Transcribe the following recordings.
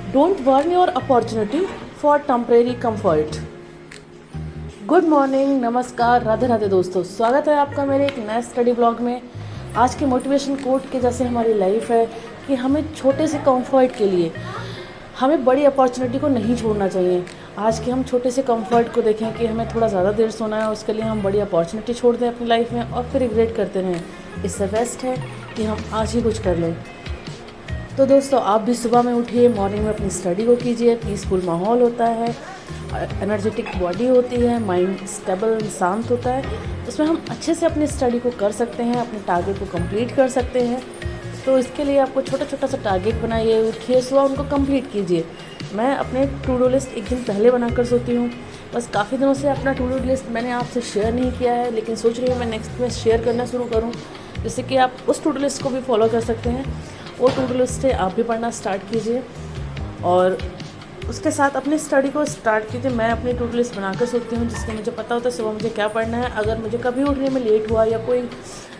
Don't burn your opportunity for temporary comfort. Good morning, नमस्कार, राधे राधे दोस्तों। स्वागत है आपका मेरे एक नए स्टडी ब्लॉग में। आज के मोटिवेशन कोट के जैसे हमारी लाइफ है कि हमें छोटे से कंफर्ट के लिए हमें बड़ी अपॉर्चुनिटी को नहीं छोड़ना चाहिए। आज के हम छोटे से कंफर्ट को देखें कि हमें थोड़ा ज़्यादा देर सोना है, उसके लिए हम बड़ी अपॉर्चुनिटी छोड़ दें अपनी लाइफ में और फिर रिग्रेट करते रहें। इससे बेस्ट है कि हम आज ही कुछ कर लें। तो दोस्तों, आप भी सुबह में उठिए, मॉर्निंग में अपनी स्टडी को कीजिए। पीसफुल माहौल होता है, एनर्जेटिक बॉडी होती है, माइंड स्टेबल शांत होता है। उसमें हम अच्छे से अपनी स्टडी को कर सकते हैं, अपने टारगेट को कंप्लीट कर सकते हैं। तो इसके लिए आपको छोटा छोटा सा टारगेट बनाइए, उठिए सुबह, उनको कंप्लीट कीजिए। मैं अपने टू डू लिस्ट एक दिन पहले बनाकर सोती हूँ। बस काफ़ी दिनों से अपना टू डू लिस्ट मैंने आपसे शेयर नहीं किया है, लेकिन सोच रही हूँ मैं नेक्स्ट में शेयर करना शुरू करूँ, जिससे कि आप उस टू डू लिस्ट को भी फॉलो कर सकते हैं। वो टू डू लिस्ट है, आप भी पढ़ना स्टार्ट कीजिए और उसके साथ अपनी स्टडी को स्टार्ट कीजिए। मैं अपनी टू डू लिस्ट बनाकर सोती हूँ, जिसमें मुझे पता होता है सुबह मुझे क्या पढ़ना है। अगर मुझे कभी उठने में लेट हुआ या कोई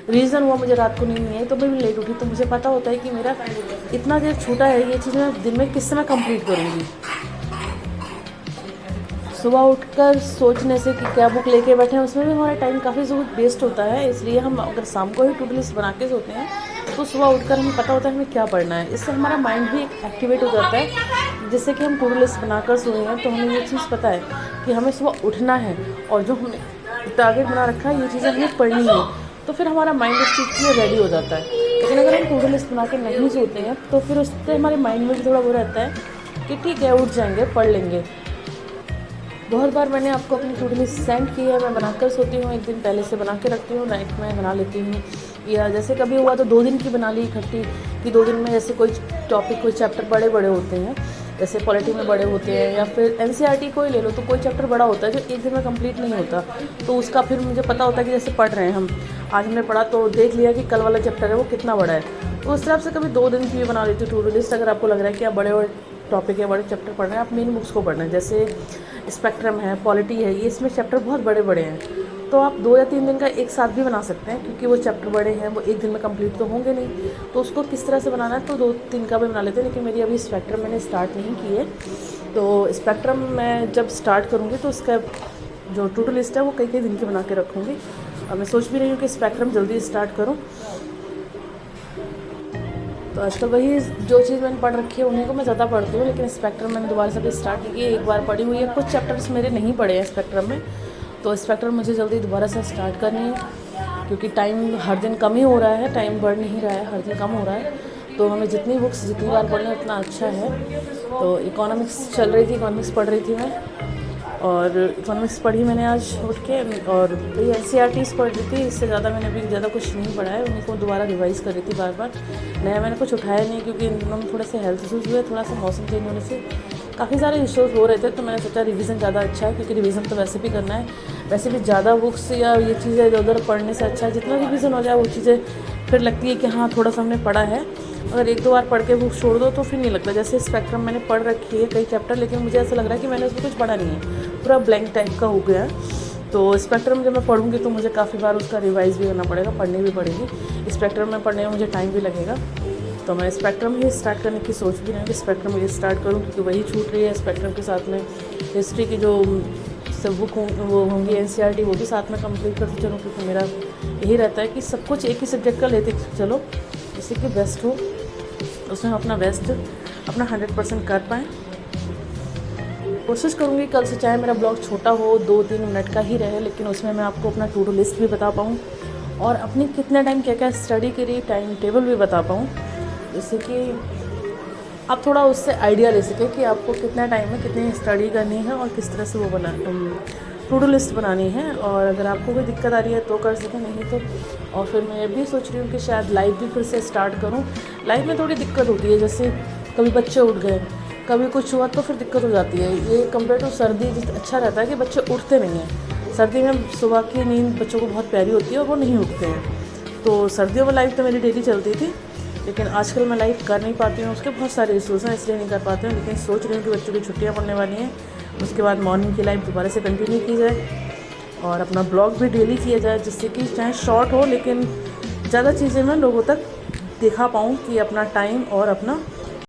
रीज़न हुआ, मुझे रात को नींद नहीं आई तो मैं भी लेट उठी, तो मुझे पता होता है कि मेरा इतना देर छूटा है, ये चीज़ मैं दिन में किस समय कंप्लीट करूँगी। सुबह उठकर सोचने से कि क्या बुक लेके बैठे हैं, उसमें भी हमारा टाइम काफ़ी वेस्ट होता है। इसलिए हम अगर शाम को ही टू डू लिस्ट बना के सोते हैं तो सुबह उठकर हमें पता होता है हमें क्या पढ़ना है। इससे हमारा माइंड भी एक्टिवेट हो जाता है। जैसे कि हम टू डू लिस्ट बनाकर सोए हैं तो हमें ये चीज़ पता है कि हमें सुबह उठना है और जो हमने टारगेट बना रखा है ये चीज़ें हमें पढ़नी है, तो फिर हमारा माइंड उस चीज़ के लिए रेडी हो जाता है। लेकिन अगर हम टू डू लिस्ट बना के नहीं सोते हैं तो फिर उससे हमारे माइंड में भी थोड़ा वो रहता है कि ठीक है, उठ जाएंगे, पढ़ लेंगे। बहुत बार मैंने आपको अपनी टू डू लिस्ट सेंड की है। मैं बनाकर सोती हूँ, एक दिन पहले से बना के रखती हूँ, नाइट में बना लेती हूँ। या जैसे कभी हुआ तो 2 दिन की बना ली इकट्ठी, कि 2 दिन में जैसे कोई टॉपिक, कोई चैप्टर बड़े बड़े होते हैं, जैसे पॉलिटी में बड़े होते हैं, या फिर एनसीईआरटी को ही ले लो तो कोई चैप्टर बड़ा होता है जो एक दिन में कंप्लीट नहीं होता, तो उसका फिर मुझे पता होता है कि जैसे पढ़ रहे हैं हम, आज हमने पढ़ा तो देख लिया कि कल वाला चैप्टर है वो कितना बड़ा है, तो उस हिसाब से कभी 2 दिन की भी बना लेती हूँ टू डू लिस्ट। अगर आपको लग रहा है कि आप बड़े बड़े टॉपिक है, बड़े चैप्टर पढ़ रहे हैं, आप मेन बुक्स को पढ़ना है, जैसे स्पेक्ट्रम है, पॉलिटी है, ये इसमें चैप्टर बहुत बड़े बड़े हैं, तो आप 2 या 3 दिन का एक साथ भी बना सकते हैं, क्योंकि वो चैप्टर बड़े हैं, वो एक दिन में कंप्लीट तो होंगे नहीं। तो उसको किस तरह से बनाना है, तो 2-3 का भी बना लेते हैं। लेकिन मेरी अभी स्पेक्ट्रम मैंने स्टार्ट नहीं की है, तो स्पेक्ट्रम मैं जब स्टार्ट करूँगी तो उसका जो टू डू लिस्ट है वो कई दिन की बना के रखूँगी। और मैं सोच भी रही हूँ कि स्पेक्ट्रम जल्दी स्टार्ट करूँ। तो आजकल वही जो चीज़ मैंने पढ़ रखी है उन्हीं को मैं ज़्यादा पढ़ती हूँ, लेकिन स्पेक्ट्रम मैंने दोबारा से अभी स्टार्ट नहीं की है। एक बार पढ़ी हुई है, कुछ चैप्टर्स मेरे नहीं पढ़े हैं स्पेक्ट्रम में, तो स्पेक्ट्रम मुझे जल्दी दोबारा से स्टार्ट करनी है, क्योंकि टाइम हर दिन कम ही हो रहा है, टाइम बढ़ नहीं रहा है, हर दिन कम हो रहा है। तो हमें जितनी बुक्स जितनी बार पढ़ना उतना अच्छा है। तो इकोनॉमिक्स चल रही थी, इकोनॉमिक्स पढ़ रही थी मैं, और इकोनॉमिक्स पढ़ी मैंने आज उठ के, और वही एनसीईआरटीज़ पढ़ रही थी। इससे ज़्यादा मैंने अभी ज़्यादा कुछ नहीं पढ़ा है, उनको दोबारा रिवाइज़ कर रही थी बार बार। नया मैंने कुछ उठाया नहीं, क्योंकि इन दिनों में थोड़े से हेल्थ इशूज़ हुए, थोड़ा सा मौसम चेंज होने से काफ़ी सारे इशूज़ हो रहे थे, तो मैंने सोचा रिवीजन ज़्यादा अच्छा है, क्योंकि रिवीजन तो वैसे भी करना है। वैसे भी ज़्यादा बुक्स या ये चीज़ें इधर उधर पढ़ने से अच्छा है जितना रिवीजन हो जाए, वो चीज़ें फिर लगती है कि हाँ थोड़ा सा हमने पढ़ा है। अगर 1-2 बार पढ़ के बुक छोड़ दो तो फिर नहीं लगता। जैसे स्पेक्ट्रम मैंने पढ़ रखी है कई चैप्टर, लेकिन मुझे ऐसा लग रहा है कि मैंने उसमें कुछ पढ़ा नहीं है, पूरा ब्लैंक टाइप का हो गया है। तो स्पेक्ट्रम जब मैं पढ़ूंगी तो मुझे काफ़ी बार उसका रिवाइज़ भी करना पड़ेगा, पढ़नी भी पड़ेगी। स्पेक्ट्रम में पढ़ने में मुझे टाइम भी लगेगा, तो मैं स्पेक्ट्रम ही स्टार्ट करने की सोच भी रही हूँ कि स्पेक्ट्रम ही स्टार्ट करूँ, क्योंकि वही छूट रही है। स्पेक्ट्रम के साथ में हिस्ट्री की जो सब बुक वो होंगी एनसीईआरटी, वो भी साथ में कंप्लीट करते चलूँ, क्योंकि मेरा यही रहता है कि सब कुछ एक ही सब्जेक्ट का लेते चलो, जिससे कि बेस्ट हो, उसमें हम अपना बेस्ट, अपना 100% कर पाएँ। कोशिश करूँगी कल से, चाहे मेरा ब्लॉग छोटा हो, 2-3 मिनट का ही रहे, लेकिन उसमें मैं आपको अपना टू डू लिस्ट भी बता पाऊँ और अपनी कितने टाइम क्या क्या स्टडी करी, टाइम टेबल भी बता पाऊँ, जिससे कि आप थोड़ा उससे आइडिया ले सकें कि आपको कितना टाइम में कितनी स्टडी करनी है और किस तरह से वो टू डू लिस्ट बनानी है। और अगर आपको कोई दिक्कत आ रही है तो कर सकें, नहीं तो। और फिर मैं ये भी सोच रही हूँ कि शायद लाइव भी फिर से स्टार्ट करूँ। लाइव में थोड़ी दिक्कत होती है, जैसे कभी बच्चे उठ गए, कभी कुछ हुआ तो फिर दिक्कत हो जाती है। ये कंपेयर टू सर्दी अच्छा रहता है कि बच्चे उठते नहीं हैं। सर्दी में सुबह की नींद बच्चों को बहुत प्यारी होती है और वो नहीं उठते हैं। तो सर्दियों में लाइव तो मेरी डेली चलती थी, लेकिन आजकल मैं लाइव कर नहीं पाती हूँ, उसके बहुत सारे इशूज़ हैं, इसलिए नहीं कर पाती हूँ। लेकिन सोच रही हूँ कि बच्चों की छुट्टियाँ पड़ने वाली हैं, उसके बाद मॉर्निंग की लाइव दोबारा से कंटिन्यू की जाए और अपना ब्लॉग भी डेली किया जाए, जिससे कि चाहे शॉर्ट हो लेकिन ज़्यादा चीज़ें मैं लोगों तक दिखा पाऊँ कि अपना टाइम और अपना